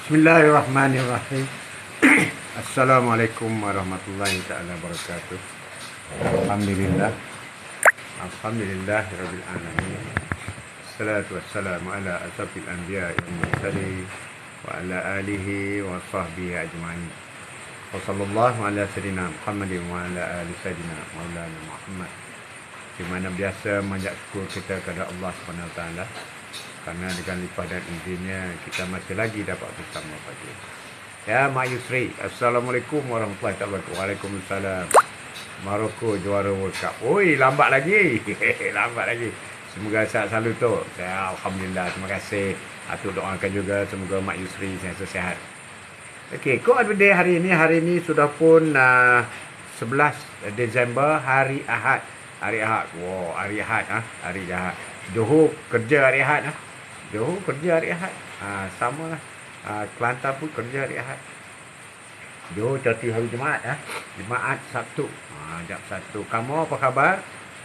Bismillahirrahmanirrahim. Assalamualaikum warahmatullahi taala wabarakatuh. Alhamdulillah. Alhamdulillahirabbil alamin. Salatu wassalamu ala asrafil anbiya'i wal mursalin wa ala alihi wa sahbihi ajma'in. Wa sallallahu ala sayyidina Muhammadin wa ala ali sayyidina Maulana Muhammad. Di mana biasa manjat syukur kita kepada Allah Subhanahu wa taala, karena dengan limpah dan izinnya kita masih lagi dapat bersama pagi. Ya Mak Yusri, Assalamualaikum warahmatullahi wabarakatuh. Waalaikumsalam. Maroko juara World Cup. Oi, lambat lagi. Lambat lagi. Semoga sihat selalu tu. Saya alhamdulillah, terima kasih. Atuk doakan juga semoga Mak Yusri sihat. Okey, kau ada day hari ini. Hari ini sudah pun 11 Disember, hari Ahad. Hari Ahad. Wow, hari Ahad hari Ahad. Johor kerja hari Ahad Johor kerja hari Ahad. Sama lah. Kelantan pun kerja hari Ahad. Johor cuti hari Jumaat Jumaat Sabtu. Jam Sabtu. Kamu apa khabar?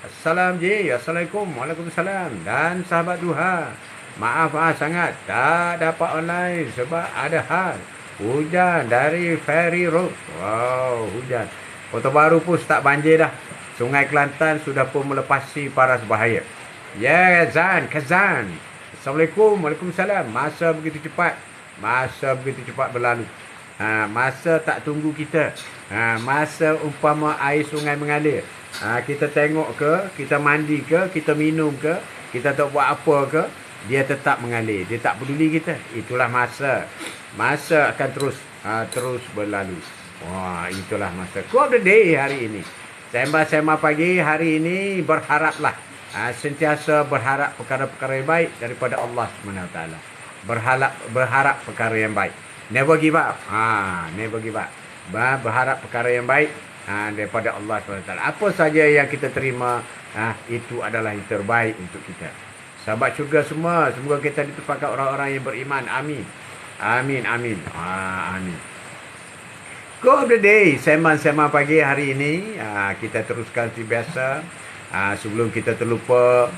Assalam ji. Assalamualaikum. Waalaikumsalam. Dan sahabat duha. Maaf sangat tak dapat online sebab ada hal hujan dari Ferry Road. Wow, hujan. Kota Baru pun start banjir dah. Sungai Kelantan sudah pun melepasi paras bahaya. Ya, Kazan. Assalamualaikum. Waalaikumsalam. Masa begitu cepat berlalu. Masa tak tunggu kita. Masa umpama air sungai mengalir. Kita tengok ke, kita mandi ke, kita minum ke, kita tak buat apa ke, dia tetap mengalir. Dia tak peduli kita. Itulah masa. Masa akan terus berlalu. Wah, itulah masa. Quote of the day hari ini. Sembah-sembah pagi hari ini, berharaplah. Sentiasa berharap perkara-perkara yang baik daripada Allah SWT. Berharap perkara yang baik. Never give up. Never give up. Berharap perkara yang baik daripada Allah SWT. Apa saja yang kita terima, itu adalah yang terbaik untuk kita. Sahabat syurga semua, semoga kita ditempatkan orang-orang yang beriman. Amin. Amin. Amin. Quote of the day, sembang-sembang pagi hari ini, kita teruskan seperti biasa. Sebelum kita terlupa,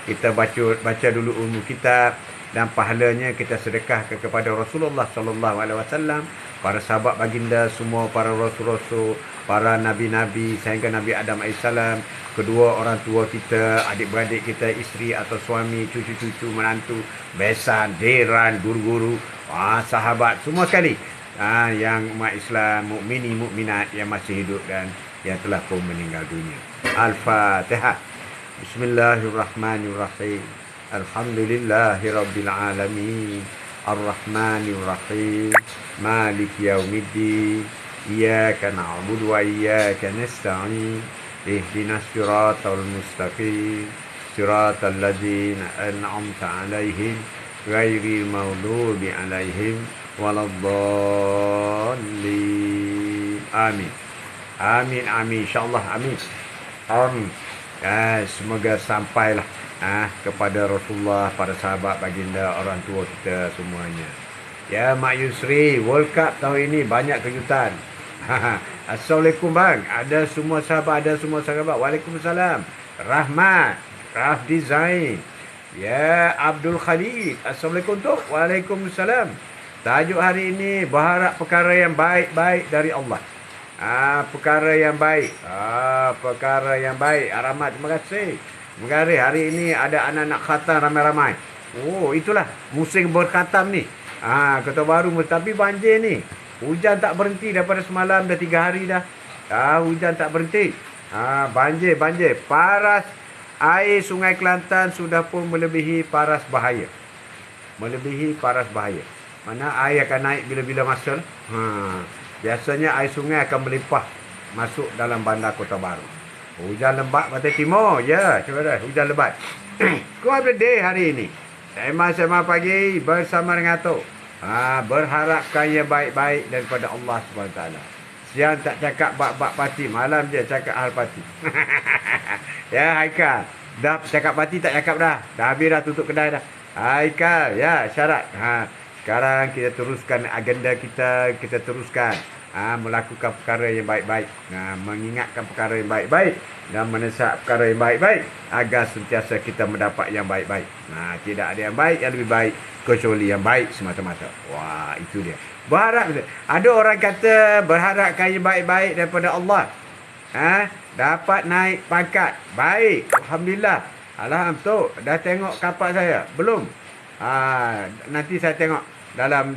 kita baca dulu umur kita, dan pahalanya kita sedekahkan kepada Rasulullah sallallahu alaihi wasallam, para sahabat baginda semua, para rasul-rasul, para nabi-nabi sehingga Nabi Adam alaihissalam, kedua orang tua kita, adik-beradik kita, isteri atau suami, cucu-cucu, menantu, besan, deran, guru-guru, sahabat semua sekali, yang umat Islam, mukmini mukminat yang masih hidup dan yang telah pun meninggal dunia. Al-Fatihah. Bismillahirrahmanirrahim. Alhamdulillahirabbil alamin. Ar-Rahmanir-Rahim. Maliki yaumiddin. Iyyaka na'budu wa iyyaka nasta'in. Ihdinas siratal mustaqim. Siratal ladzina an'amta 'alaihim ghairil maghdubi 'alaihim waladdallin. Amin. Amin. InsyaAllah. Amin. Semoga sampailah kepada Rasulullah, para sahabat baginda, orang tua kita semuanya. Ya Mak Yusri, World Cup tahun ini banyak kejutan. Assalamualaikum bang. Ada semua sahabat. Waalaikumsalam. Rahmat, Raf Design. Ya Abdul Khalid. Assalamualaikum tu. Waalaikumsalam. Tajuk hari ini, berharap perkara yang baik-baik dari Allah. Perkara yang baik. Rahmat, terima kasih. Hari ini ada anak-anak khatam ramai-ramai. Oh, itulah musim berkhatam ni. Kota Baru tapi banjir ni. Hujan tak berhenti daripada semalam, dah 3 hari dah. Hujan tak berhenti. Banjir. Paras air Sungai Kelantan sudah pun melebihi paras bahaya. Mana air akan naik bila-bila masa. Biasanya air sungai akan melimpah masuk dalam bandar Kota Baru. Hujan lebat Pantai Timur. Ya, saudara, hujan lebat. Quote of the day hari ini. Sembang-sembang pagi bersama dengan Atok. Berharapkan yang baik-baik daripada Allah SWT. Siang tak cakap bab-bab parti, malam je cakap hal parti. Ya, Haikal. Dah cakap parti tak cakap dah. Dah habis dah, tutup kedai dah. Haikal, ya, syarat. Sekarang kita teruskan agenda kita teruskan melakukan perkara yang baik-baik, mengingatkan perkara yang baik-baik dan menesak perkara yang baik-baik agar sentiasa kita mendapat yang baik-baik. Tidak ada yang baik yang lebih baik kecuali yang baik semata-mata. Wah, itu dia. Berharap. Ada orang kata berharap kaya baik-baik daripada Allah. Dapat naik pangkat. Baik. Alhamdulillah. Alhamdulillah. Dah tengok kapal saya? Belum. Nanti saya tengok dalam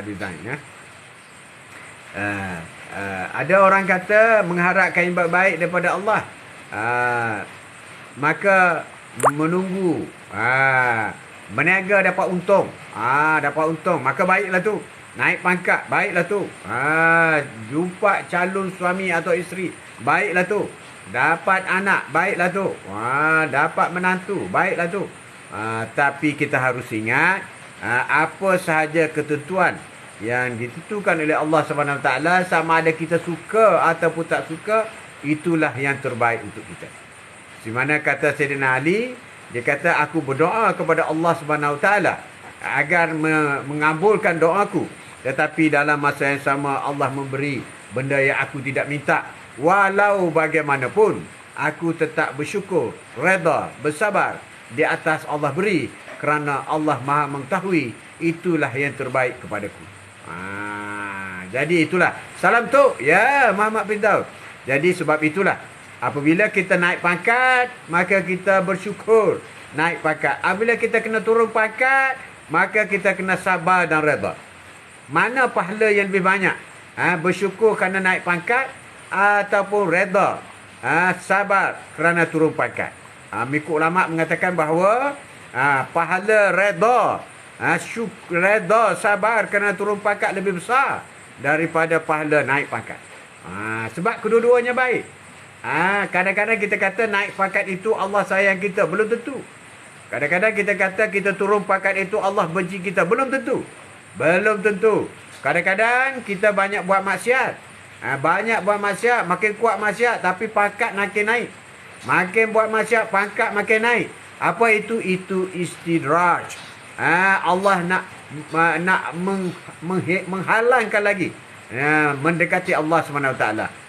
design ya. Ada orang kata mengharapkan yang baik daripada Allah, maka menunggu, berniaga dapat untung, maka baiklah tu. Naik pangkat, baiklah tu. Jumpa calon suami atau isteri, baiklah tu. Dapat anak, baiklah tu. Dapat menantu, baiklah tu. Tapi kita harus ingat, apa sahaja ketentuan yang ditentukan oleh Allah SWT, sama ada kita suka ataupun tak suka, itulah yang terbaik untuk kita. Di mana kata Sayyidina Ali, dia kata, aku berdoa kepada Allah SWT agar mengabulkan doaku, tetapi dalam masa yang sama Allah memberi benda yang aku tidak minta. Walau bagaimanapun, aku tetap bersyukur, redha, bersabar di atas Allah beri, kerana Allah Maha mengetahui itulah yang terbaik kepadaku. Jadi itulah. Salam tu. Ya, Muhammad beritahu. Jadi sebab itulah, apabila kita naik pangkat, maka kita bersyukur naik pangkat. Apabila kita kena turun pangkat, maka kita kena sabar dan redha. Mana pahala yang lebih banyak? Bersyukur kerana naik pangkat ataupun redha, sabar kerana turun pangkat? Mengikut ulama mengatakan bahawa pahala redha, redha, sabar kerana turun pangkat lebih besar daripada pahala naik pangkat. Sebab kedua-duanya baik. Kadang-kadang kita kata naik pangkat itu Allah sayang kita, belum tentu. Kadang-kadang kita kata kita turun pangkat itu Allah benci kita, belum tentu. Belum tentu. Kadang-kadang kita banyak buat maksiat. Banyak buat maksiat, makin kuat maksiat, tapi pangkat makin naik. Makin buat maksiat, pangkat makin naik. Apa itu? Itu istidraj. Allah nak menghalangkan lagi, mendekati Allah SWT.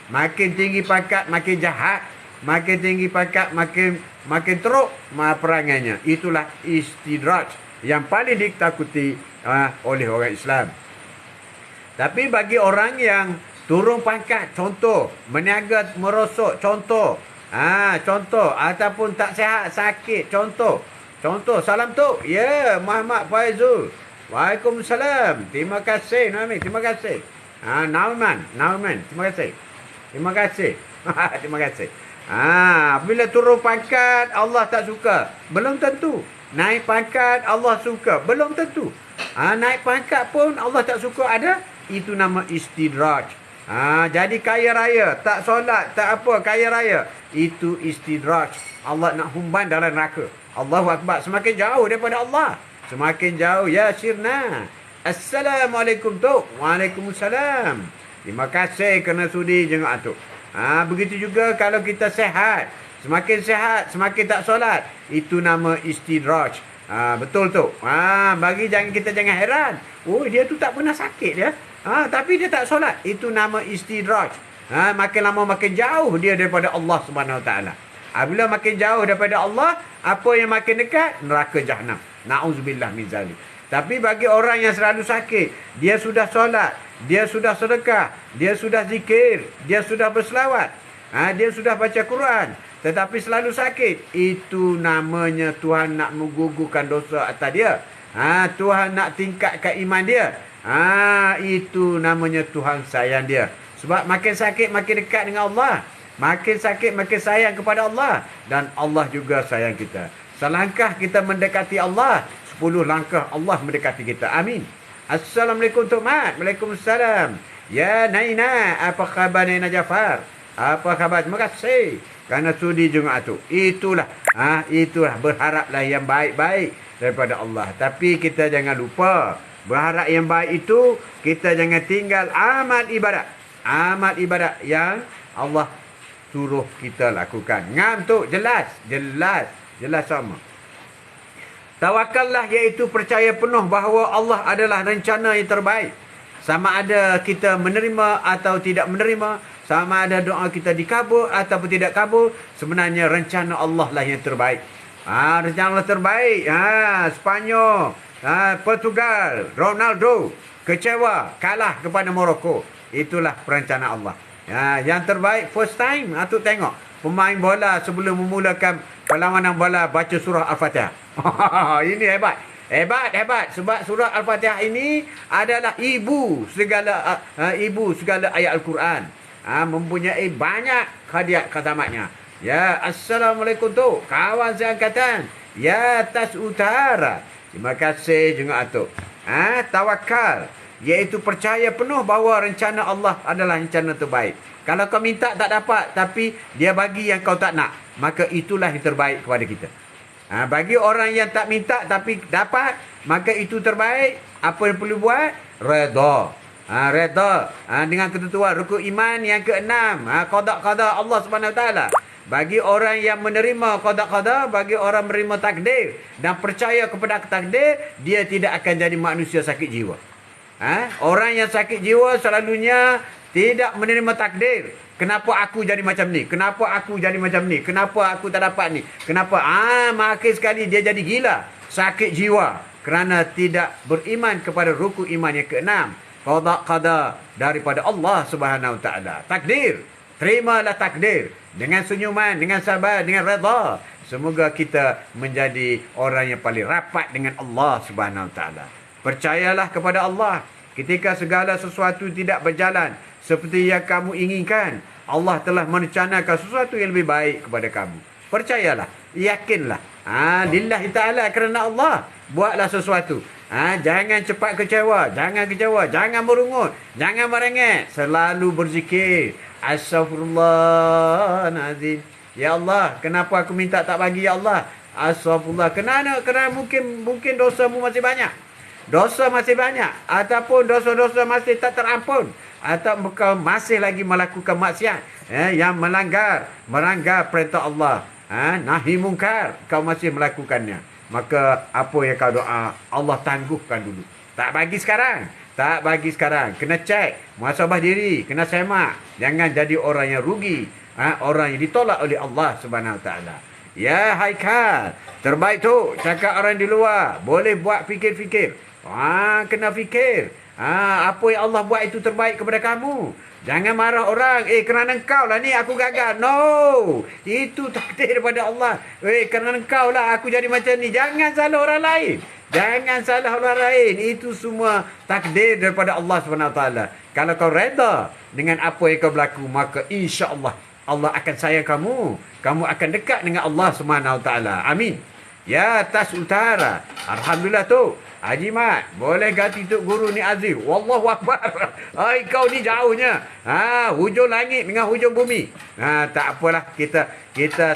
Makin tinggi pangkat makin jahat, makin tinggi pangkat makin teruk perangannya. Itulah istidraj yang paling ditakuti oleh orang Islam. Tapi bagi orang yang turun pangkat, contoh berniaga merosot, contoh ataupun tak sihat, sakit, contoh salam tu. Ya, Muhammad Faizul. Waalaikumsalam. Terima kasih, Naomi. Terima kasih. Nauman. Terima kasih. Terima kasih. Apabila turun pangkat, Allah tak suka. Belum tentu. Naik pangkat, Allah suka. Belum tentu. Naik pangkat pun Allah tak suka. Ada. Itu nama istidraj. Jadi kaya raya, tak solat, tak apa, kaya raya. Itu istidraj. Allah nak humban dalam neraka. Allahu Akbar. Semakin jauh daripada Allah, semakin jauh. Ya Sirna. Assalamualaikum tu. Waalaikumsalam. Terima kasih kerana sudi jenguk tu. Begitu juga kalau kita sehat. Semakin sehat, semakin tak solat. Itu nama istidraj. Betul tu. Kita jangan heran. Oh, dia tu tak pernah sakit dia. Tapi dia tak solat. Itu nama istidraj. Makin lama makin jauh dia daripada Allah SWT. Bila makin jauh daripada Allah, apa yang makin dekat? Neraka Jahannam. Na'udzubillah min zalik. Tapi bagi orang yang selalu sakit, dia sudah solat, dia sudah sedekah, dia sudah zikir, dia sudah berselawat, dia sudah baca Quran, tetapi selalu sakit, itu namanya Tuhan nak menggugurkan dosa atas dia. Tuhan nak tingkatkan iman dia. Itu namanya Tuhan sayang dia. Sebab makin sakit makin dekat dengan Allah. Makin sakit makin sayang kepada Allah. Dan Allah juga sayang kita. Selangkah kita mendekati Allah, 10 langkah Allah mendekati kita. Amin. Assalamualaikum Tok Mat. Waalaikumsalam. Ya Naina, apa khabar Naina Jafar? Apa khabar? Terima kasih kerana sudi Jumaat tu. Itulah berharaplah yang baik-baik daripada Allah. Tapi kita jangan lupa, berharap yang baik itu kita jangan tinggal amal ibadat. Amal ibadat yang Allah suruh kita lakukan. Ngam tu jelas sama. Tawakallah iaitu percaya penuh bahawa Allah adalah rencana yang terbaik. sama ada kita menerima atau tidak menerima, sama ada doa kita dikabul ataupun tidak kabul, sebenarnya rencana Allah lah yang terbaik. Rencana Allah terbaik. Spanyol, Portugal, Ronaldo kecewa, kalah kepada Morocco. Itulah perencanaan Allah. Yang terbaik first time tu tengok pemain bola sebelum memulakan perlawanan bola baca surah Al-Fatihah. Ini hebat. Hebat. Sebab surah Al-Fatihah ini adalah ibu segala ayat Al-Quran. Mempunyai banyak khatamatnya. Ya, Assalamualaikum tu, kawan seangkatan. Ya, Tas Utara. Terima kasih juga tu. Tawakal, iaitu percaya penuh bahawa rencana Allah adalah rencana terbaik. Kalau kau minta tak dapat, tapi dia bagi yang kau tak nak, maka itulah yang terbaik kepada kita. Bagi orang yang tak minta tapi dapat, maka itu terbaik. Apa yang perlu buat? Redha. Redha dengan ketentuan rukun iman yang keenam, qada Allah Subhanahu Wa Taala. Bagi orang yang menerima qada, bagi orang menerima takdir dan percaya kepada takdir, dia tidak akan jadi manusia sakit jiwa. Orang yang sakit jiwa selalunya tidak menerima takdir. Kenapa aku jadi macam ni? Kenapa aku jadi macam ni? Kenapa aku tak dapat ni? Kenapa? Makin sekali dia jadi gila, sakit jiwa kerana tidak beriman kepada rukun iman yang keenam. Qada daripada Allah Subhanahu Wa Taala. Takdir. Terimalah takdir dengan senyuman, dengan sabar, dengan redha. Semoga kita menjadi orang yang paling rapat dengan Allah Subhanahu Wa Taala. Percayalah kepada Allah ketika segala sesuatu tidak berjalan seperti yang kamu inginkan. Allah telah merencanakan sesuatu yang lebih baik kepada kamu. Percayalah, yakinlah. Lillahi ta'ala, kerana Allah, buatlah sesuatu. Jangan cepat kecewa, jangan merungut, jangan merengek. Selalu berzikir. Astaghfirullahaladzim. Ya Allah, kenapa aku minta tak bagi ya Allah? Astaghfirullah. Kerana mungkin dosamu masih banyak. Dosa masih banyak. Ataupun dosa-dosa masih tak terampun. Atau kau masih lagi melakukan maksiat. Yang melanggar perintah Allah. Nahi mungkar. Kau masih melakukannya. Maka apa yang kau doa, Allah tangguhkan dulu. Tak bagi sekarang. Kena cek. Muhasabah diri. Kena semak. Jangan jadi orang yang rugi. Orang yang ditolak oleh Allah Subhanahu Wa Taala. Ya Haikal. Terbaik tu. Cakap orang di luar. Boleh buat fikir-fikir. Kena fikir. Apa yang Allah buat itu terbaik kepada kamu. Jangan marah orang. Kerana engkau lah ni aku gagal. No. Itu takdir daripada Allah. Kerana engkau lah aku jadi macam ni. Jangan salah orang lain. Itu semua takdir daripada Allah SWT. Kalau kau reda dengan apa yang kau berlaku, maka insya-Allah Allah akan sayang kamu. Kamu akan dekat dengan Allah SWT. Amin. Ya, Tas Utara. Alhamdulillah tu. Haji Mat, boleh ganti Tok Guru ni Aziz. Wallahu Akbar. Kau ni jauhnya. Hujung langit dengan hujung bumi. Tak apalah, kita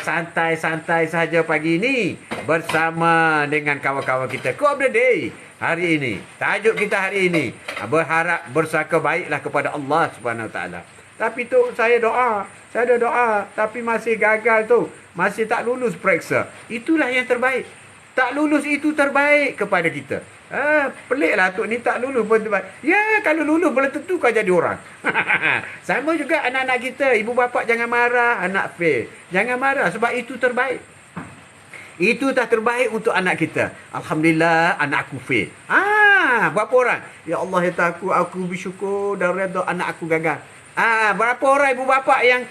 santai-santai saja pagi ini bersama dengan kawan-kawan kita. Quote of the day hari ini. Tajuk kita hari ini, berharap bersangka baiklah kepada Allah Subhanahu Wa Taala. Tapi tu saya ada doa tapi masih gagal tu. Masih tak lulus periksa. Itulah yang terbaik. Tak lulus itu terbaik kepada kita. Peliklah tu ni tak lulus pun terbaik. Ya, kalau lulus boleh tentu kau jadi orang. Sama juga anak-anak kita. Ibu bapa jangan marah anak fail. Jangan marah sebab itu terbaik. Itu dah terbaik untuk anak kita. Alhamdulillah anak aku fail. Berapa orang? Ya Allah, ya aku bersyukur dan redha anak aku gagal. Berapa orang ibu bapa yang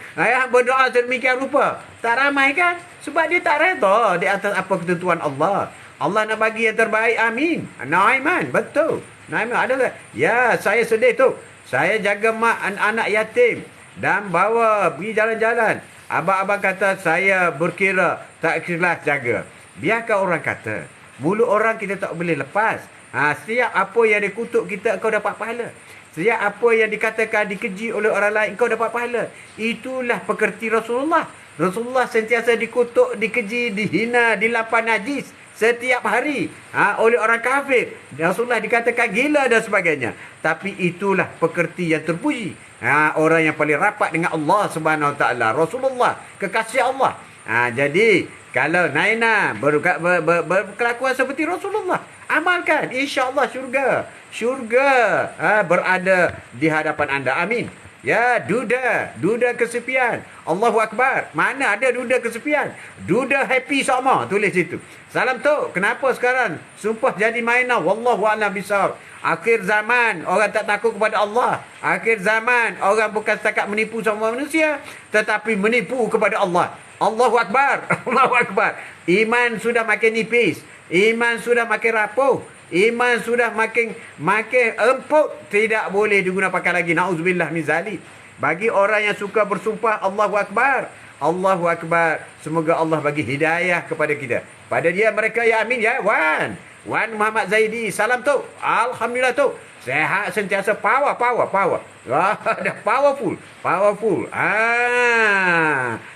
berdoa sedemikian rupa? Tak ramai kan? Sebab dia tak redha di atas apa ketentuan Allah. Allah nak bagi yang terbaik. Amin. Naiman. Betul. Naiman ada tak? Ya, saya sedih tu. Saya jaga mak anak yatim dan bawa pergi jalan-jalan. Abang-abang kata saya berkira tak ikhlas jaga. Biarkan orang kata. Mulut orang kita tak boleh lepas. Setiap apa yang dikutuk kita, kau dapat pahala. Setiap apa yang dikatakan, dikeji oleh orang lain, kau dapat pahala. Itulah pekerti Rasulullah. Rasulullah sentiasa dikutuk, dikeji, dihina, dilapar najis setiap hari oleh orang kafir. Rasulullah dikatakan gila dan sebagainya. Tapi itulah pekerti yang terpuji. Orang yang paling rapat dengan Allah Subhanahu Wa Taala. Rasulullah, kekasih Allah. Jadi kalau Naina berkelakuan seperti Rasulullah, Amalkan, insya-Allah syurga. Syurga berada di hadapan anda. Amin. Ya, duda kesepian. Allahu Akbar. Mana ada duda kesepian? Duda happy sama, tulis situ. Salam tu, kenapa sekarang sumpah jadi mainan? Wallahu a'lam bisawab. Akhir zaman orang tak takut kepada Allah. Akhir zaman orang bukan setakat menipu semua manusia, tetapi menipu kepada Allah. Allahu Akbar. Allahu Akbar. Iman sudah makin nipis. Iman sudah makin rapuh. Iman sudah makin empuk, tidak boleh diguna pakai lagi. Nauzubillah min zalik. Bagi orang yang suka bersumpah Allahu Akbar, Allahu Akbar, semoga Allah bagi hidayah kepada kita. Pada dia mereka, ya amin ya. Wan Muhammad Zaidi, salam tu. Alhamdulillah tu. Sehat sentiasa, power. Wah, dah powerful.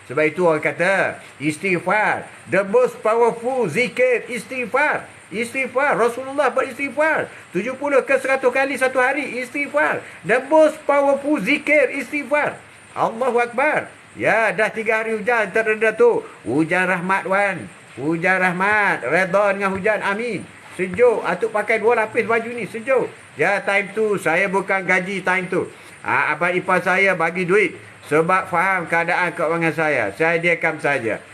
Sebab itu orang kata istighfar, the most powerful zikir istighfar. Istighfar, Rasulullah beristighfar 70 ke 100 kali satu hari. Istighfar, the most powerful zikir istighfar. Allahu Akbar. Ya, dah 3 hari hujan terreda tu. Hujan rahmat, Wan. Hujan rahmat, redha dengan hujan. Amin. Sejuk. Atuk pakai 2 lapis baju ni, sejuk. Ya, time tu saya bukan gaji time tu. Abang ipar saya bagi duit sebab faham keadaan keuangan saya. Saya diam saja.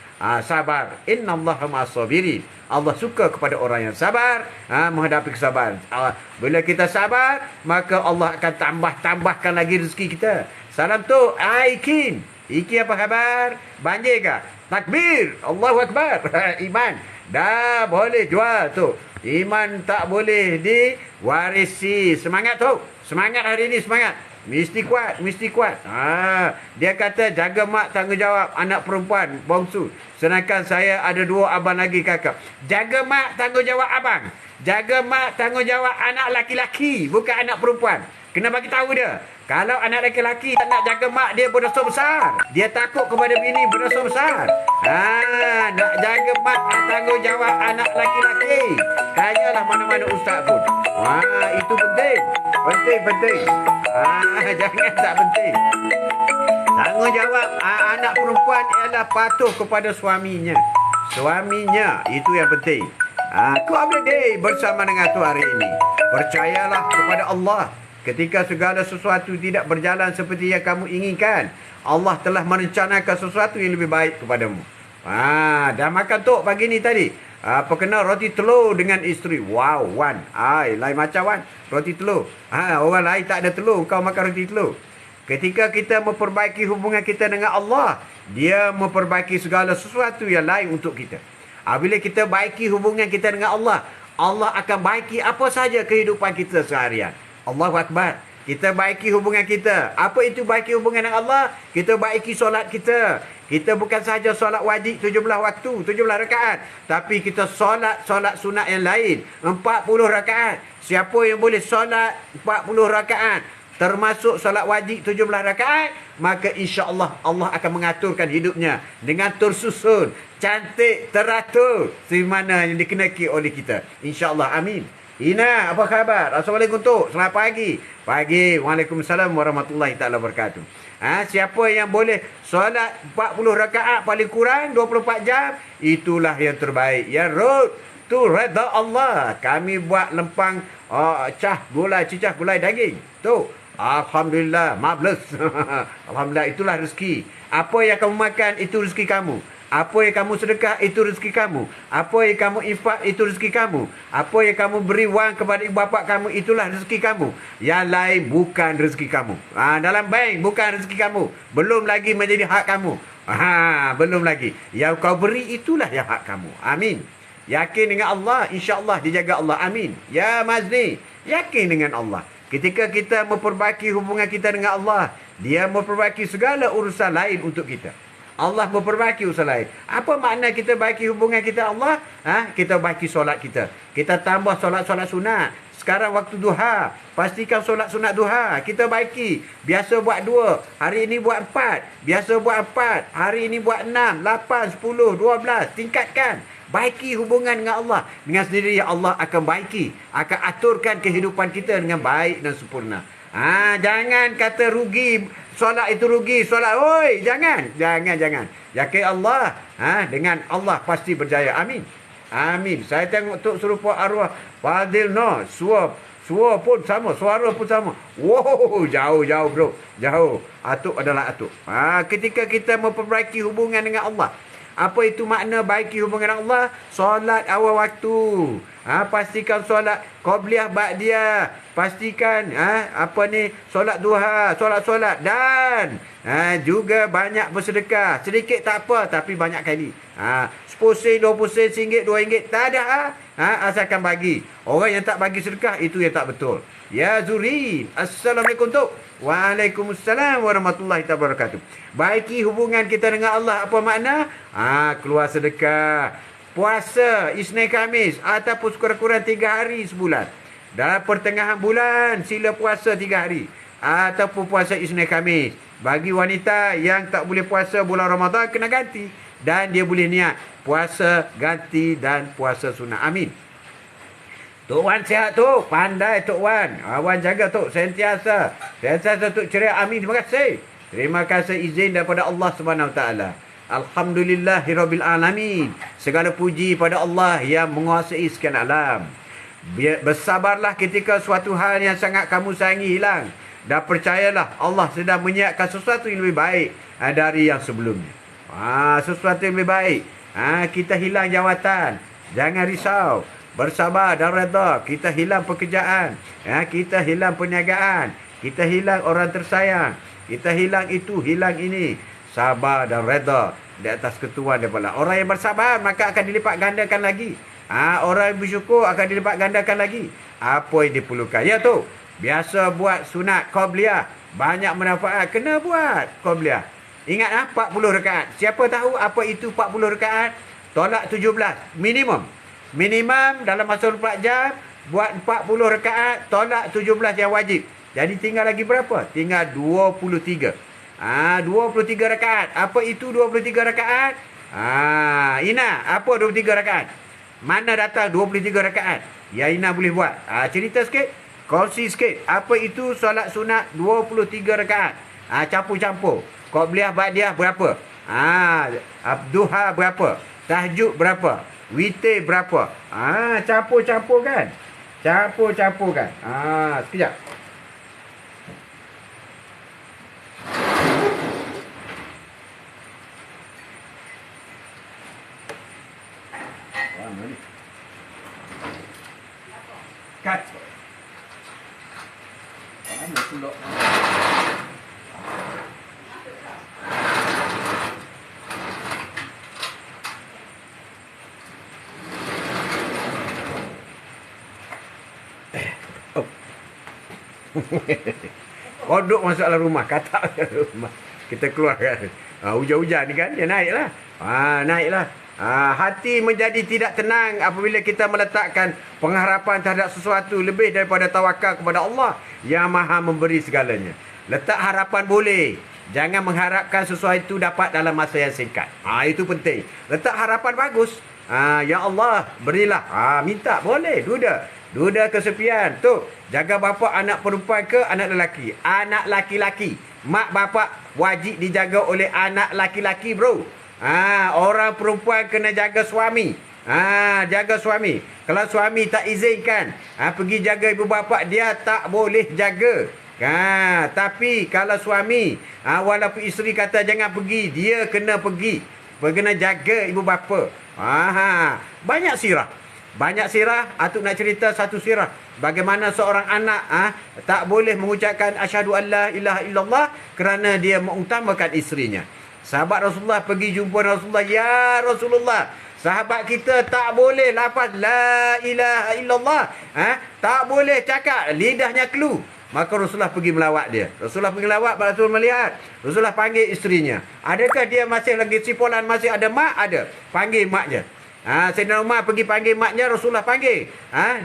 Sabar. Innallaha ma'as-sabirin. Allah suka kepada orang yang sabar, menghadapi kesabaran. Bila kita sabar, maka Allah akan tambahkan lagi rezeki kita. Salam tu, Aikin. Iki apa khabar? Banjir ke? Takbir. Allahu Akbar. Iman dah boleh jual tu. Iman tak boleh diwarisi. Semangat tu. Semangat hari ni, semangat. Mesti kuat. Dia kata jaga mak tanggungjawab anak perempuan bongsu. Sedangkan saya ada 2 abang lagi kakak. Jaga mak tanggungjawab abang. Jaga mak tanggungjawab anak laki-laki, bukan anak perempuan. Kena bagi tahu dia. Kalau anak laki-laki tak nak jaga mak, dia berdosa besar. Dia takut kepada bini, berdosa besar. Nak jaga mak tanggungjawab anak laki-laki. Tanyalah mana-mana ustaz pun. Itu penting. Penting. Jangan tak penting. Tanggungjawab anak perempuan ialah patuh kepada suaminya. Suaminya, itu yang penting. Kau ambil day bersama dengan tu hari ini. Percayalah kepada Allah. Ketika segala sesuatu tidak berjalan seperti yang kamu inginkan, Allah telah merencanakan sesuatu yang lebih baik kepadamu. Dah makan tok pagi ni tadi. Perkenal roti telur dengan isteri. Wow, Wan. Lain macam, Wan. Roti telur. Orang lain tak ada telur, kau makan roti telur. Ketika kita memperbaiki hubungan kita dengan Allah, dia memperbaiki segala sesuatu yang lain untuk kita. Bila kita baiki hubungan kita dengan Allah, Allah akan baiki apa saja kehidupan kita seharian. Allahu Akbar. Kita baiki hubungan kita. Apa itu baiki hubungan dengan Allah? Kita baiki solat kita. Kita bukan sahaja solat wajib 17 waktu, 17 rakaat. Tapi kita solat sunat yang lain. 40 rakaat. Siapa yang boleh solat 40 rakaat, termasuk solat wajib 17 rakaat, maka insya-Allah Allah akan mengaturkan hidupnya dengan tersusun, cantik, teratur sebagaimana yang dikenaki oleh kita. Insya-Allah. Amin. Ina, apa khabar? Assalamualaikum tu. Selamat pagi. Waalaikumsalam warahmatullahi taala wabarakatuh. Siapa yang boleh solat 40 rakaat paling kurang 24 jam, itulah yang terbaik. Ya road to redha Allah. Kami buat lempang cicah gulai daging. Tu. Alhamdulillah, marvelous. Alhamdulillah, itulah rezeki. Apa yang kamu makan, itu rezeki kamu. Apa yang kamu sedekah, itu rezeki kamu. Apa yang kamu infak, itu rezeki kamu. Apa yang kamu beri wang kepada ibu bapa kamu, itulah rezeki kamu. Yang lain bukan rezeki kamu. Dalam bank bukan rezeki kamu. Belum lagi menjadi hak kamu. Belum lagi. Yang kau beri, itulah yang hak kamu. Amin. Yakin dengan Allah, insya-Allah dijaga Allah. Amin. Ya Mazni, yakin dengan Allah. Ketika kita memperbaiki hubungan kita dengan Allah, dia memperbaiki segala urusan lain untuk kita. Allah memperbaiki urusan lain. Apa makna kita baiki hubungan kita Allah? Kita baiki solat kita. Kita tambah solat-solat sunat. Sekarang waktu duha, pastikan solat sunat duha. Kita baiki. Biasa buat 2, hari ini buat 4. Biasa buat 4, hari ini buat 6, 8, 10, 12. Tingkatkan. Baiki hubungan dengan Allah. Dengan sendiri Allah akan baiki, akan aturkan kehidupan kita dengan baik dan sempurna. Jangan kata rugi, solat itu rugi, solat. Oi, jangan. Yakin Allah, dengan Allah pasti berjaya. Amin. Amin. Saya tengok Tok serupa arwah Fadil no. Suara pun sama, suara pun sama. Wow, jauh bro. Jauh. Atuk adalah atuk. Ketika kita memperbaiki hubungan dengan Allah. Apa itu makna baiki hubungan dengan Allah? Solat awal waktu. Pastikan solat qabliyah ba'diyah. Pastikan solat duha, solat dan juga banyak bersedekah. Sedikit tak apa tapi banyak kali. 10 sen, 20 sen, RM1, RM2 tak ada. Asalkan bagi. Orang yang tak bagi sedekah itu yang tak betul. Ya Zurin, Assalamualaikum Tok. Waalaikumsalam warahmatullahi wabarakatuh. Baiki hubungan kita dengan Allah apa makna? Keluar sedekah, puasa Isnin Khamis ataupun sekurang-kurang 3 hari sebulan. Dalam pertengahan bulan sila puasa 3 hari ataupun puasa Isnin Khamis. Bagi wanita yang tak boleh puasa bulan Ramadan kena ganti dan dia boleh niat puasa ganti dan puasa sunnah. Amin. Tok Wan sihat tu, pandai Tok Wan. Wan jaga Tok sentiasa Tok ceria. Amin. Terima kasih. Terima kasih izin daripada Allah Subhanahu taala. Alhamdulillahirabbil alamin. Segala puji pada Allah yang menguasai sekian alam. Bersabarlah ketika suatu hal yang sangat kamu sayangi hilang dan percayalah Allah sedang menyiapkan sesuatu yang lebih baik dari yang sebelumnya. Sesuatu yang lebih baik. Kita hilang jawatan, jangan risau. Bersabar dan redha. Kita hilang pekerjaan, kita hilang perniagaan, kita hilang orang tersayang, kita hilang itu, hilang ini. Sabar dan redha di atas ketuaan daripada orang yang bersabar maka akan dilipat gandakan lagi. Orang yang bersyukur akan dilipat gandakan lagi apa yang diperlukan. Ya tu, biasa buat sunat qabliyah, banyak manfaat, kena buat qabliyah. Ingat 40 rakaat. Siapa tahu apa itu 40 rakaat? Tolak 17 minimum dalam masa 24 jam buat 40 rakaat, tolak 17 yang wajib. Jadi tinggal lagi berapa? Tinggal 23. 23 rakaat. Apa itu 23 rakaat? Ina, apa 23 rakaat? Mana datang 23 rakaat? Ya Ina boleh buat. Cerita sikit, kongsi sikit. Apa itu solat sunat 23 rakaat? Campur-campur. Qabliyah ba'diyah berapa? Duha berapa? Tahajud berapa? Witir berapa? Campur-campur kan? Campur-campur kan? Sekejap. Cut. Mana pulak? Kodok masuk dalam rumah, katak dalam rumah. Kita keluar kan. Hujan-hujan ni kan, dia naiklah. Naiklah. Hati menjadi tidak tenang apabila kita meletakkan pengharapan terhadap sesuatu lebih daripada tawakal kepada Allah yang Maha memberi segalanya. Letak harapan boleh. Jangan mengharapkan sesuatu dapat dalam masa yang singkat. Itu penting. Letak harapan bagus. Ya Allah, berilah. Minta boleh. Duda kesepian. Tu, jaga bapa anak perempuan ke anak lelaki? Anak laki-laki. Mak bapak wajib dijaga oleh anak laki-laki, bro. Orang perempuan kena jaga suami. Jaga suami. Kalau suami tak izinkan pergi jaga ibu bapa, dia tak boleh jaga. Tapi kalau suami walaupun isteri kata jangan pergi, dia kena pergi. Kena jaga ibu bapa. Banyak sirah. Atuk nak cerita satu sirah. Bagaimana seorang anak tak boleh mengucapkan asyhadu an la ilaha illallah kerana dia mengutamakan isterinya. Sahabat Rasulullah pergi jumpa Rasulullah. Ya Rasulullah, sahabat kita tak boleh lafaz la ilaha illallah. Tak boleh cakap, lidahnya kelu. Maka Rasulullah pergi melawat dia. Rasulullah pergi melawat, Rasul melihat. Rasulullah panggil isterinya. Adakah dia masih lagi sipolan, masih ada mak? Ada. Panggil maknya. Sayyidina Umar pergi panggil maknya, Rasulullah panggil.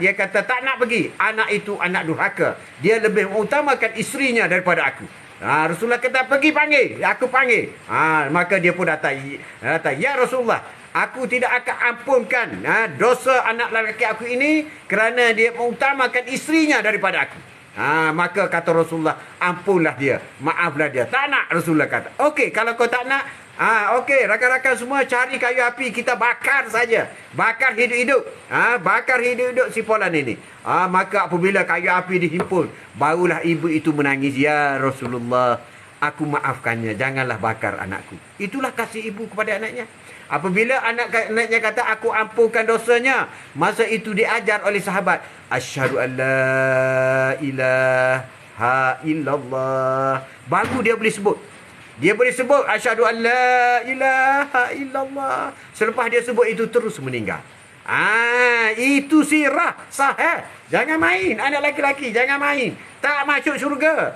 Dia kata tak nak pergi. Anak itu anak durhaka. Dia lebih mengutamakan isterinya daripada aku. Rasulullah kata pergi panggil. Aku panggil. Maka dia pun datang. Ya Rasulullah, aku tidak akan ampunkan dosa anak lelaki aku ini kerana dia mengutamakan isterinya daripada aku. Maka kata Rasulullah, ampunlah dia, maaflah dia. Tak nak, Rasulullah kata. Okey, kalau kau tak nak, Okey, rakan-rakan semua cari kayu api, kita bakar saja. Bakar hidup-hidup. Bakar hidup-hidup sipolan ini. Maka apabila kayu api dihimpun, barulah ibu itu menangis, "Ya Rasulullah, aku maafkannya, janganlah bakar anakku." Itulah kasih ibu kepada anaknya. Apabila anaknya kata, "Aku ampunkan dosanya," masa itu diajar oleh sahabat, "Asyhadu an la ilaha illallah." Baru dia boleh sebut. Dia boleh sebut asyhadu an la ilaha illallah. Selepas dia sebut itu terus meninggal. Itu sirah sahih. Jangan main anak laki-laki, jangan main. Tak masuk syurga.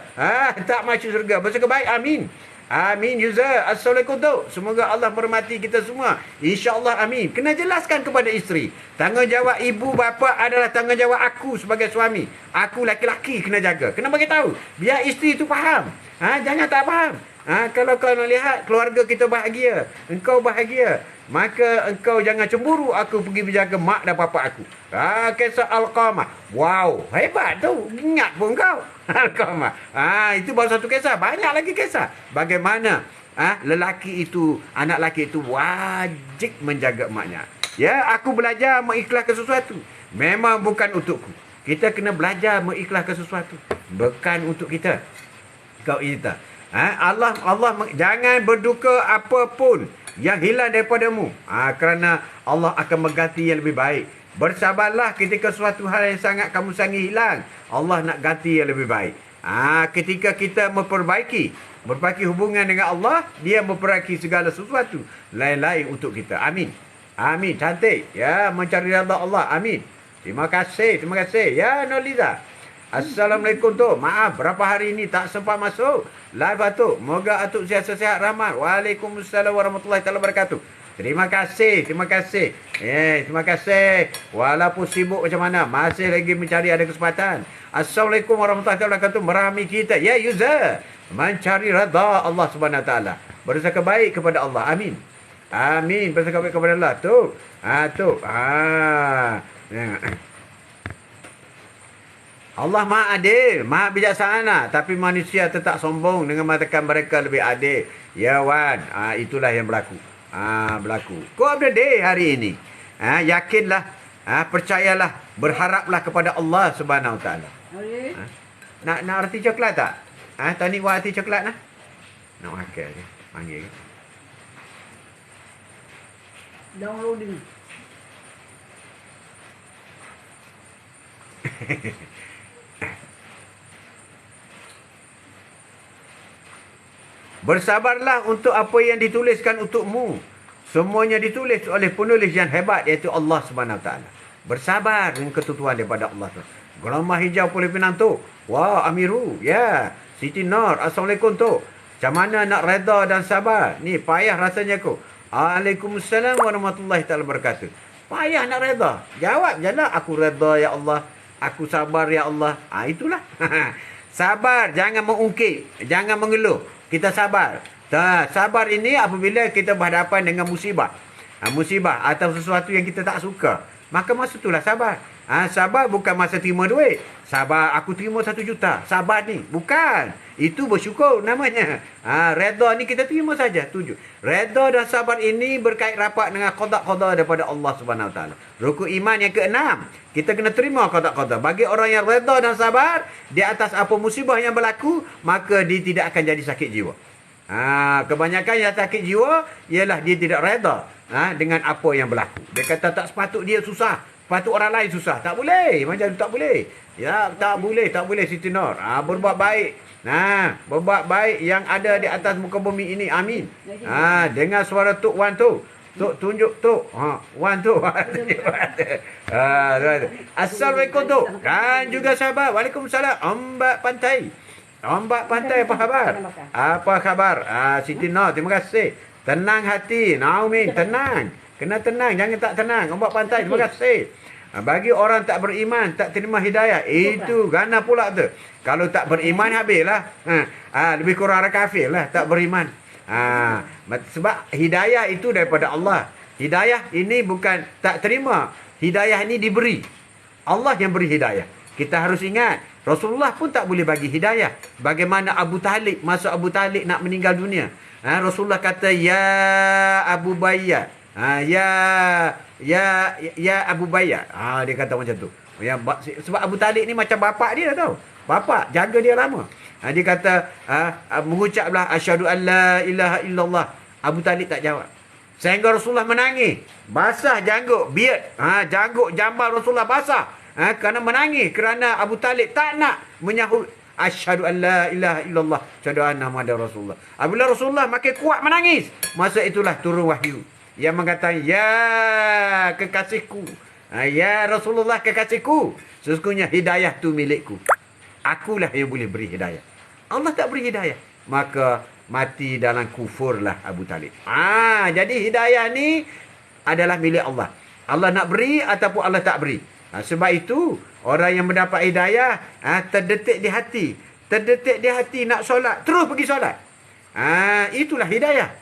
Tak masuk syurga. Bersuka baik, amin. Amin Yuza. Assalamualaikum tu. Semoga Allah merahmati kita semua. InsyaAllah amin. Kena jelaskan kepada isteri. Tanggungjawab ibu bapa adalah tanggungjawab aku sebagai suami. Aku laki-laki kena jaga. Kena bagi tahu. Biar isteri tu faham. Jangan tak faham. Kalau kau nak lihat keluarga kita bahagia, engkau bahagia, maka engkau jangan cemburu aku pergi menjaga mak dan bapa aku. Kisah Al-Qamah. Wow, hebat tu. Ingat pun kau. Al-Qamah. Itu baru satu kisah. Banyak lagi kisah. Bagaimana lelaki itu, anak lelaki itu wajib menjaga maknya. Ya, aku belajar mengikhlaskan sesuatu. Memang bukan untukku. Kita kena belajar mengikhlaskan sesuatu. Bukan untuk kita. Kau kita. Allah jangan berduka apapun yang hilang daripadamu. Kerana Allah akan mengganti yang lebih baik. Bersabarlah ketika suatu hal yang sangat kamu sangi hilang. Allah nak ganti yang lebih baik. Ketika kita memperbaiki hubungan dengan Allah, dia memperbaiki segala sesuatu lain-lain untuk kita. Amin. Amin. Cantik. Ya, mencari redha Allah. Amin. Terima kasih. Ya, Noliza. Assalamualaikum tu. Maaf, berapa hari ini tak sempat masuk live Atuk. Moga Atuk sihat-sihat rahmat. Waalaikumsalam warahmatullahi wabarakatuh. Terima kasih. Terima kasih. Walaupun sibuk macam mana, masih lagi mencari ada kesempatan. Assalamualaikum warahmatullahi wabarakatuh. Merahmi kita. Ya, user. Mencari redha Allah Subhanahu Wa Taala. Berusaha baik kepada Allah. Amin. Amin. Berusaha baik kepada Allah. Tu. Allah Maha Adil, Maha Bijaksana, tapi manusia tetap sombong dengan mengatakan mereka lebih adil. Ya Wan, itulah yang berlaku. Berlaku. Kau ada day hari ini. Yakinlah, percayalah, berharaplah kepada Allah Subhanahu Wa Taala. Nak roti coklat tak? Tani buat roti coklat nak? Nak makan ke? Panggil ke? Downloading. Bersabarlah untuk apa yang dituliskan untukmu. Semuanya ditulis oleh penulis yang hebat, iaitu Allah Subhanahu Wa Taala. Bersabar dengan ketentuan daripada Allah. Geramah hijau Pulau Pinang tu. Wah, Amiru. Ya. Siti Nur. Assalamualaikum tu. Macam mana nak reda dan sabar? Ni payah rasanya aku. Waalaikumsalam warahmatullahi wabarakatuh. Payah nak reda. Jawab je lah. Aku reda ya Allah. Aku sabar ya Allah. Itulah. Sabar. Jangan mengungkit. Jangan mengeluh. Kita sabar. Sabar ini apabila kita berhadapan dengan musibah. Musibah atau sesuatu yang kita tak suka. Maka masa itulah sabar. Sabar bukan masa terima duit. Sabar aku terima 1 juta. Sabar ni. Bukan. Itu bersyukur namanya. Redha ni kita terima saja. Tujuh. Redha dan sabar ini berkait rapat dengan qada-qada daripada Allah Subhanahu Wa Taala. Rukun iman yang ke-6. Kita kena terima qada-qada. Bagi orang yang redha dan sabar di atas apa musibah yang berlaku, maka dia tidak akan jadi sakit jiwa. Kebanyakan yang sakit jiwa ialah dia tidak redha dengan apa yang berlaku. Dia kata tak sepatut dia susah. Sepatut orang lain susah. Tak boleh. Macam tu tak boleh. Ya, tak boleh Siti Nur. Berbuat baik. Berbuat baik yang ada di atas muka bumi ini. Amin. Dengan suara Tok Wan tu. Tok tunjuk Tok. Wan tu. Assalamualaikum Tok. Kan juga sahabat. Waalaikumsalam. Ombak pantai. Apa khabar? Apa khabar? Siti Nur, terima kasih. Tenang hati. Naumin, tenang. Kena tenang, jangan tak tenang. Ombak pantai, terima kasih. Bagi orang tak beriman, tak terima hidayah, itu gana pula tu. Kalau tak beriman, habislah. Lebih kurang orang kafir lah, tak beriman. Sebab hidayah itu daripada Allah. Hidayah ini bukan tak terima. Hidayah ini diberi. Allah yang beri hidayah. Kita harus ingat, Rasulullah pun tak boleh bagi hidayah. Bagaimana Abu Talib, masa Abu Talib nak meninggal dunia. Rasulullah kata ya Abu Bayya. Ya Abu Bayya. Dia kata macam tu. Sebab Abu Talib ni macam bapak dia dah tahu. Bapak jaga dia lama. Dia kata mengucaplah asyhadu an la ilaha illallah. Abu Talib tak jawab. Sehingga Rasulullah menangis. Basah janggut, beard. Janggut jambal Rasulullah basah. Kerana menangis. Kerana Abu Talib tak nak menyahut asyhadu an la ilaha illallah. Asyhadu anna Muhammadar Rasulullah. Apabila Rasulullah makin kuat menangis, masa itulah turun wahyu yang mengatakan ya kekasihku. Ya Rasulullah kekasihku. Sesungguhnya hidayah tu milikku. Akulah yang boleh beri hidayah. Allah tak beri hidayah. Maka mati dalam kufurlah Abu Talib. Jadi hidayah ni adalah milik Allah. Allah nak beri ataupun Allah tak beri. Sebab itu orang yang mendapat hidayah terdetik di hati. Terdetik di hati nak solat, terus pergi solat. Itulah hidayah.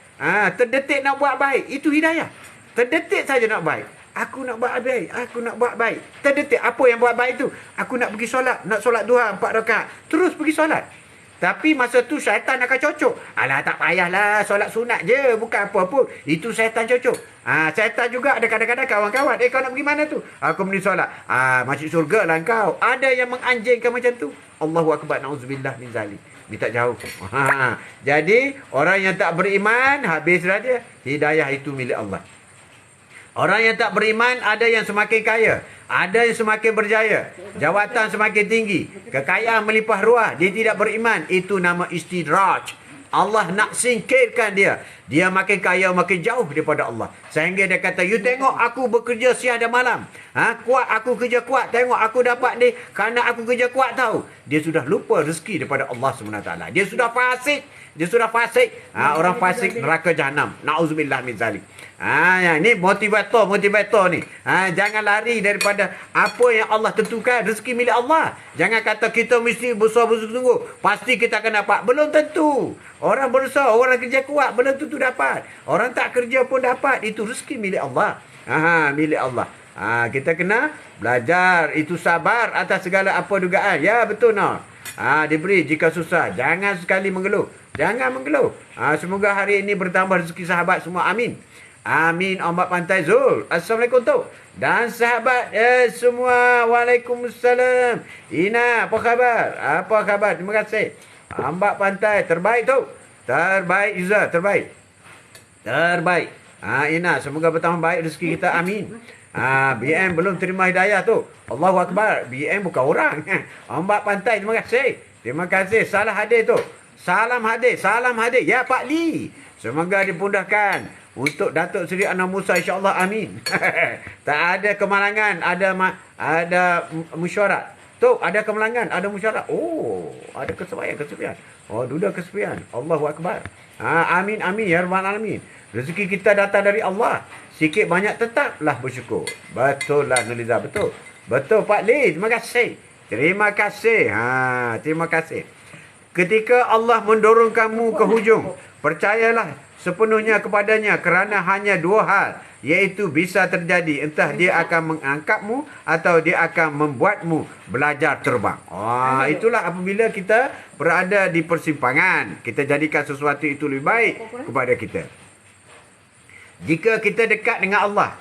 Terdetik nak buat baik, itu hidayah. Terdetik saja nak baik. Aku nak buat baik, aku nak buat baik. Terdetik apa yang buat baik tu? Aku nak pergi solat, nak solat duha 4 rakaat. Terus pergi solat. Tapi masa tu syaitan akan cocok. Alah tak payahlah, solat sunat je, bukan apa pun. Itu syaitan cocok. Syaitan juga ada kadang-kadang kawan-kawan. Kau nak pergi mana tu? Aku pergi solat. Masjid surga lah kau. Ada yang menganjingkan macam tu. Allahu Akbar, na'udzubillah min zalik. Minta jauh. Jadi orang yang tak beriman, habislah dia. Hidayah itu milik Allah. Orang yang tak beriman, ada yang semakin kaya, ada yang semakin berjaya, jawatan semakin tinggi, kekayaan melimpah ruah, dia tidak beriman. Itu nama istidraj. Allah nak singkirkan dia. Dia makin kaya, makin jauh daripada Allah. Sehingga dia kata, you tengok aku bekerja siang dan malam. Kuat, aku kerja kuat. Tengok aku dapat ni kerana aku kerja kuat tahu. Dia sudah lupa rezeki daripada Allah SWT. Dia sudah fasik. Dia sudah fasik. Orang fasik neraka jahanam. Na'udzubillah min zalik. Ni motivator ni. Jangan lari daripada apa yang Allah tentukan. Rezeki milik Allah. Jangan kata kita mesti besar-besar sungguh. Pasti kita akan dapat. Belum tentu. Orang berusaha, orang kerja kuat, belum tentu dapat. Orang tak kerja pun dapat. Itu rezeki milik Allah. Milik Allah. Kita kena belajar. Itu sabar atas segala apa dugaan. Ya, betul no. Diberi jika susah. Jangan sekali mengeluh. Jangan mengeluh. Semoga hari ini bertambah rezeki sahabat semua. Amin. Amin. Ombak Pantai Zul. Assalamualaikum tu. Dan sahabat semua. Waalaikumsalam. Ina, apa khabar? Apa khabar? Terima kasih. Ombak Pantai. Terbaik tu. Terbaik Izzah. Terbaik. Terbaik. Ina, semoga bertambah baik rezeki kita. Amin. BM belum terima hidayah tu. Allahu Akbar. BM bukan orang. Ombak Pantai. Terima kasih. Terima kasih. Salah hadir tu. Salam hadir. Salam hadir. Ya Pak Lee. Semoga dipundahkan untuk Datuk Seri Anwar Musa, insya-Allah. Amin. Tak ada kemalangan, ada mesyuarat. Tu ada kemalangan, ada mesyuarat. Oh, ada kesepian. Oh, duda kesepian. Allahu Akbar. Amin amin ya rabbal alamin. Rezeki kita datang dari Allah. Sikit banyak tetaplah bersyukur. Betul lah Naliza, betul. Betul Pak Lee, terima kasih. Terima kasih. Terima kasih. Ketika Allah mendorong kamu ke hujung, percayalah sepenuhnya kepadanya kerana hanya 2 hal, iaitu bisa terjadi, entah dia akan mengangkatmu atau dia akan membuatmu belajar terbang. Itulah apabila kita berada di persimpangan, kita jadikan sesuatu itu lebih baik kepada kita. Jika kita dekat dengan Allah,